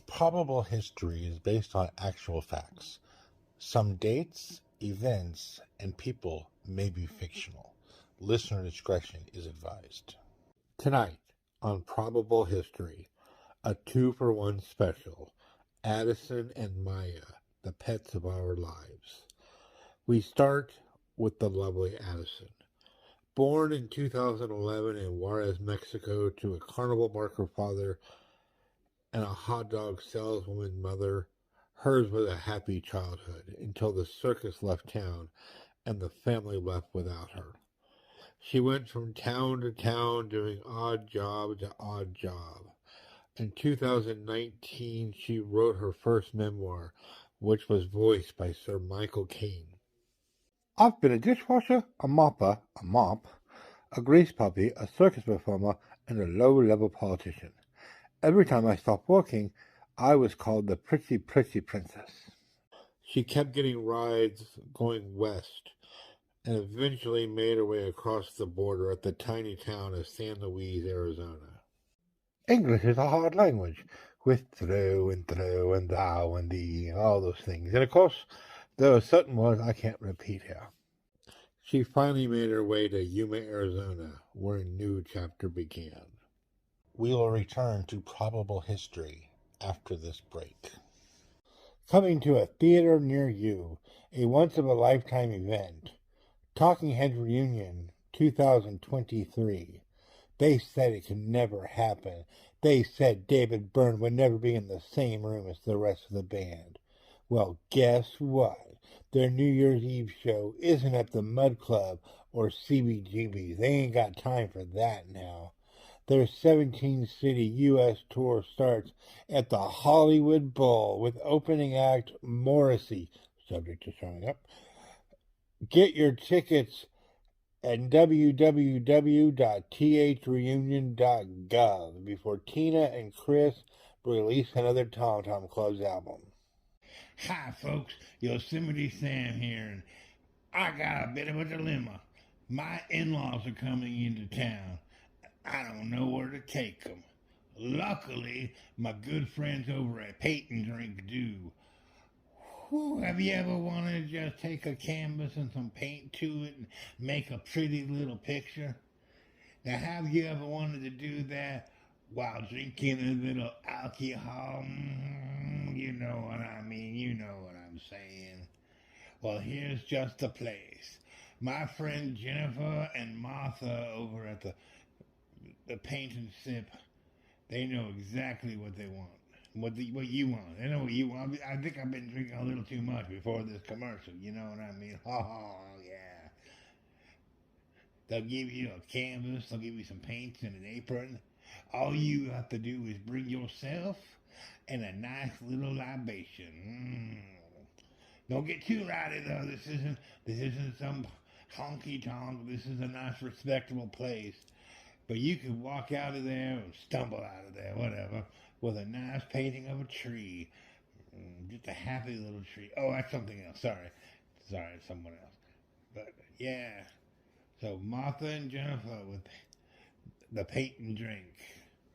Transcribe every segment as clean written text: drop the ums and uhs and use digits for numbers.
Probable history is based on actual facts. Some dates, events, and people may be fictional. Listener discretion is advised. Tonight on Probable History, a 2-for-1 special, Addison and Maya, the pets of our lives. We start with the lovely Addison. Born in 2011 in Juarez, Mexico, to a carnival marker father and a hot dog saleswoman mother, hers was a happy childhood until the circus left town and the family left without her. She went from town to town doing odd job to odd job. In 2019, she wrote her first memoir, which was voiced by Sir Michael Caine. I've been a dishwasher, a mopper, a mop, a grease puppy, a circus performer, and a low-level politician. Every time I stopped working, I was called the pretty princess. She kept getting rides going west and eventually made her way across the border at the tiny town of San Luis, Arizona. English is a hard language, with through and thou and thee, all those things. And of course, there are certain words I can't repeat here. She finally made her way to Yuma, Arizona, where a new chapter began. We will return to Probable History after this break. Coming to a theater near you, a once-of-a-lifetime event, Talking Heads Reunion 2023. They said it could never happen. They said David Byrne would never be in the same room as the rest of the band. Well, guess what? Their New Year's Eve show isn't at the Mud Club or CBGB's. They ain't got time for that now. Their 17-city U.S. tour starts at the Hollywood Bowl with opening act Morrissey, subject to showing up. Get your tickets at www.threunion.gov before Tina and Chris release another Tom Tom Club's album. Hi folks, Yosemite Sam here, and I got a bit of a dilemma. My in-laws are coming into town. I don't know where to take them. Luckily, my good friends over at Peyton Drink do. Have you ever wanted to just take a canvas and some paint to it and make a pretty little picture? Now, have you ever wanted to do that while drinking a little alcohol? You know what I mean, you know what I'm saying. Well, here's just the place. My friend Jennifer and Martha over at the Paint and Sip, they know exactly what they want. What you want. They know what you want. I think I've been drinking a little too much before this commercial. You know what I mean? Oh, yeah. They'll give you a canvas. They'll give you some paints and an apron. All you have to do is bring yourself and a nice little libation. Don't get too rowdy though. This isn't some honky tonk. This is a nice, respectable place. But you could walk out of there or stumble out of there, whatever, with a nice painting of a tree. Just a happy little tree. Oh, that's something else. Sorry, it's someone else. But yeah. So Martha and Jennifer with the paint and drink.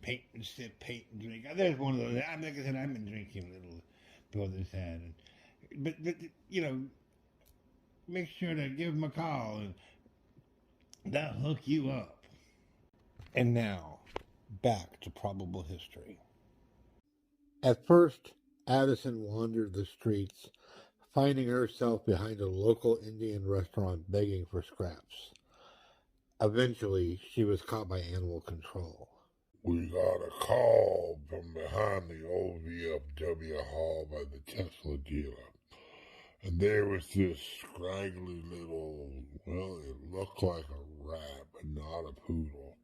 Paint and sip, paint and drink. There's one of those. Like I said, I've been drinking a little before this had. But you know, make sure to give them a call and they'll hook you up. And now, back to Probable History. At first, Addison wandered the streets, finding herself behind a local Indian restaurant begging for scraps. Eventually, she was caught by animal control. We got a call from behind the old VFW hall by the Tesla dealer. And there was this scraggly little, well, it looked like a rat, but not a poodle.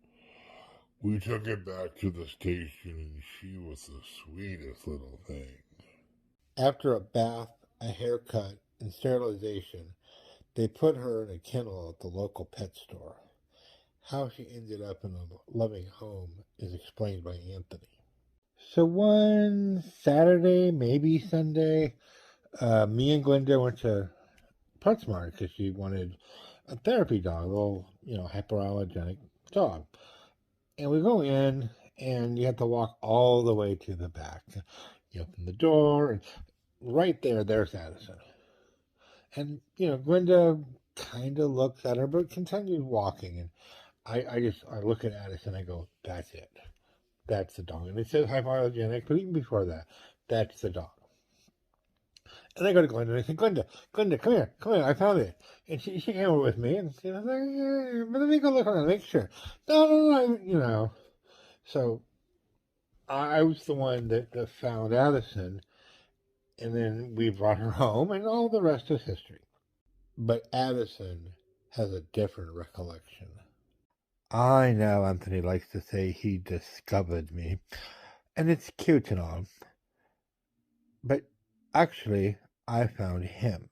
We took it back to the station, and she was the sweetest little thing. After a bath, a haircut, and sterilization, they put her in a kennel at the local pet store. How she ended up in a loving home is explained by Anthony. So one Saturday, maybe Sunday, me and Glenda went to PetSmart because she wanted a therapy dog, a little, hypoallergenic dog. And we go in, and you have to walk all the way to the back. You open the door, and right there's Addison. And, Glenda kind of looks at her, but continues walking. And I look at Addison and I go, that's it. That's the dog. And it says hypoallergenic, but even before that, that's the dog. And I go to Glenda and I say, Glenda, come here, I found it. And she came over with me and she was like, yeah, but let me go look around, make sure. No. So I was the one that found Addison, and then we brought her home, and all the rest is history. But Addison has a different recollection. I know Anthony likes to say he discovered me, and it's cute and all. But actually, I found him.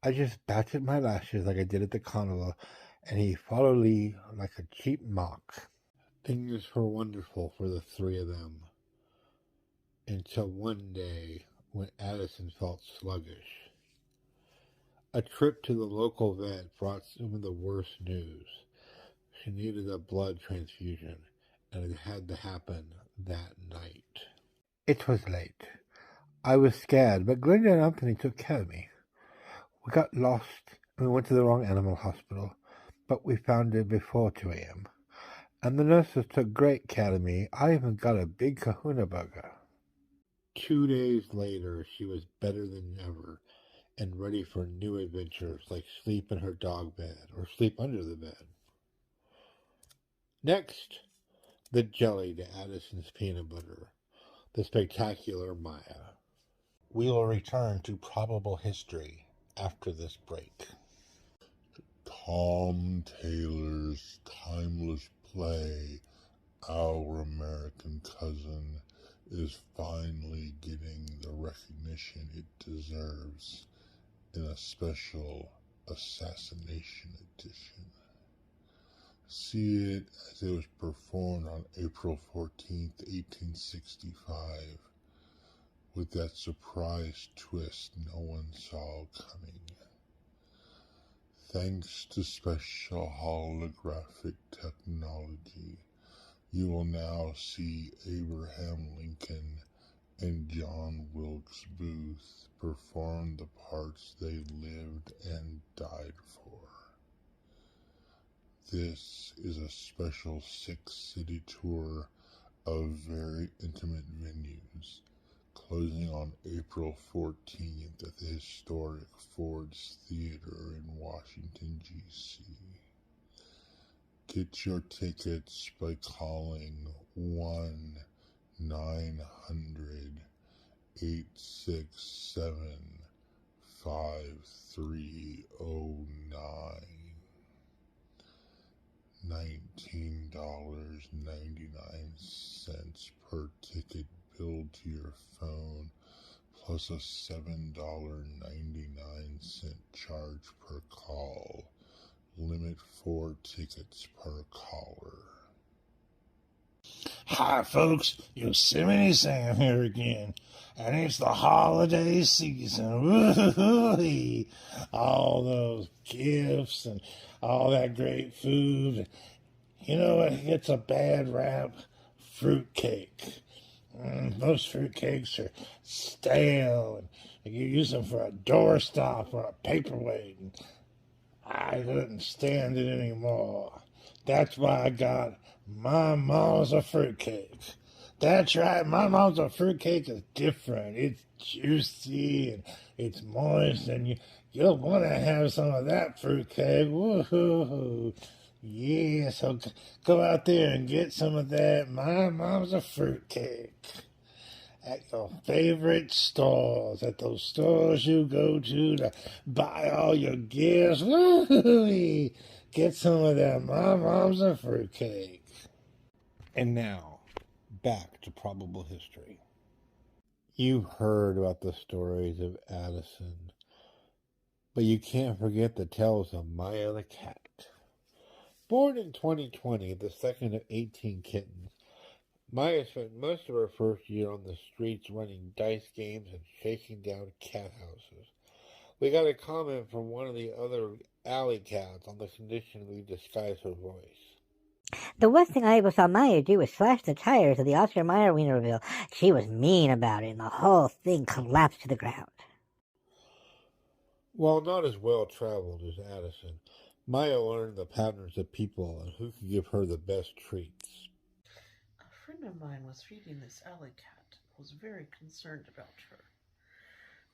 I just batted my lashes like I did at the carnival, and he followed me like a cheap mock. Things were wonderful for the three of them, until one day when Addison felt sluggish. A trip to the local vet brought some of the worst news. She needed a blood transfusion, and it had to happen that night. It was late. I was scared, but Glenda and Anthony took care of me. We got lost, and we went to the wrong animal hospital, but we found it before 2 a.m. And the nurses took great care of me. I even got a big kahuna burger. 2 days later, she was better than ever, and ready for new adventures like sleep in her dog bed or sleep under the bed. Next, the jelly to Addison's peanut butter, the spectacular Maya. We will return to probable history after this break. Tom Taylor's timeless play, Our American Cousin, is finally getting the recognition it deserves in a special assassination edition. See it as it was performed on April 14th, 1865, with that surprise twist no one saw coming. Thanks to special holographic technology, you will now see Abraham Lincoln and John Wilkes Booth perform the parts they lived and died for. This is a special 6-city tour of very intimate venues, closing on April 14th at the historic Ford's Theater in Washington, D.C. Get your tickets by calling 1-900-867-5309. $19.99 per ticket billed to your phone, plus a $7.99 charge per call. Limit 4 tickets per caller. Hi, folks. Yosemite Sam here again. And it's the holiday season. Woo-hoo-hoo. All those gifts and all that great food. You know what gets a bad rap? Fruitcake. Most fruitcakes are stale, and you use them for a doorstop or a paperweight. And I couldn't stand it anymore. That's why I got my mom's a fruitcake. That's right, my mom's a fruitcake is different. It's juicy and it's moist, and you'll want to have some of that fruitcake. Woohoo! Yeah, so go out there and get some of that. My mom's a fruitcake. At your favorite stores, at those stores you go to buy all your gifts. Woo-hoo! Get some of that. My mom's a fruitcake. And now, back to probable history. You've heard about the stories of Addison, but you can't forget the tales of Maya the cat. Born in 2020, the second of 18 kittens, Maya spent most of her first year on the streets running dice games and shaking down cat houses. We got a comment from one of the other alley cats on the condition we disguise her voice. The worst thing I ever saw Maya do was slash the tires of the Oscar Mayer Wienermobile. She was mean about it, and the whole thing collapsed to the ground. While not as well traveled as Addison, Maya learned the patterns of people and who could give her the best treats. A friend of mine was feeding this alley cat and was very concerned about her.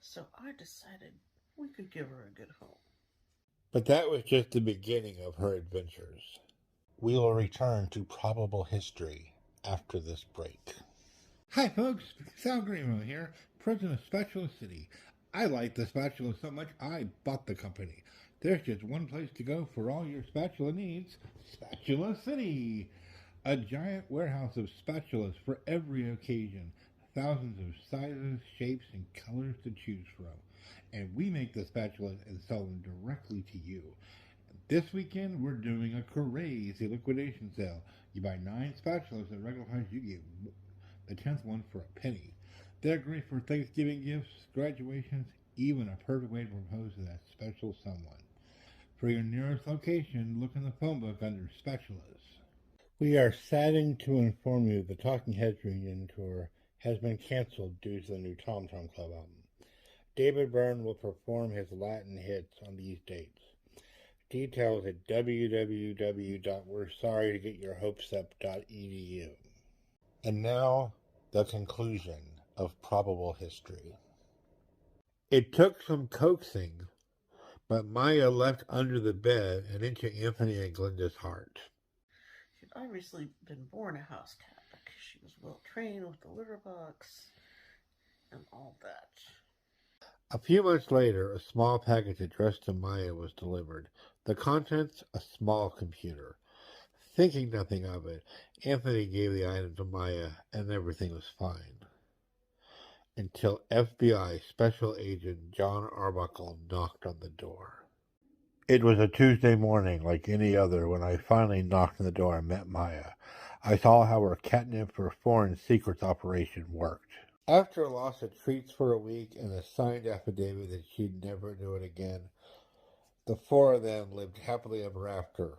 So I decided we could give her a good home. But that was just the beginning of her adventures. We will return to probable history after this break. Hi folks, Sal Grimo here, president of Spatula City. I like the spatula so much I bought the company. There's just one place to go for all your spatula needs, Spatula City. A giant warehouse of spatulas for every occasion. Thousands of sizes, shapes, and colors to choose from. And we make the spatulas and sell them directly to you. This weekend, we're doing a crazy liquidation sale. You buy 9 spatulas at regular price, you get the 10th one for a penny. They're great for Thanksgiving gifts, graduations, even a perfect way to propose to that special someone. For your nearest location, look in the phone book under spatulas. We are saddened to inform you the Talking Heads reunion tour has been canceled due to the new Tom Tom Club album. David Byrne will perform his Latin hits on these dates. Details at www.we'resorrytogetyourhopesup.edu. And now, the conclusion of probable history. It took some coaxing, but Maya leapt under the bed and into Anthony and Glinda's heart. She'd obviously been born a house cat because she was well trained with the litter box and all that. A few months later, a small package addressed to Maya was delivered. The contents, a small computer. Thinking nothing of it, Anthony gave the item to Maya, and everything was fine. Until FBI Special Agent John Arbuckle knocked on the door. It was a Tuesday morning like any other when I finally knocked on the door and met Maya. I saw how her catnip for foreign secrets operation worked. After a loss of treats for a week and a signed affidavit that she'd never do it again, the 4 of them lived happily ever after.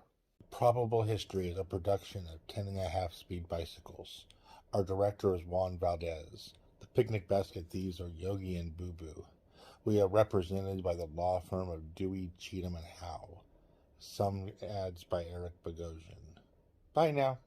Probable History is a production of 10.5 Speed Bicycles. Our director is Juan Valdez. The Picnic Basket Thieves are Yogi and Boo Boo. We are represented by the law firm of Dewey, Cheatham, and Howe. Some ads by Eric Bogosian. Bye now.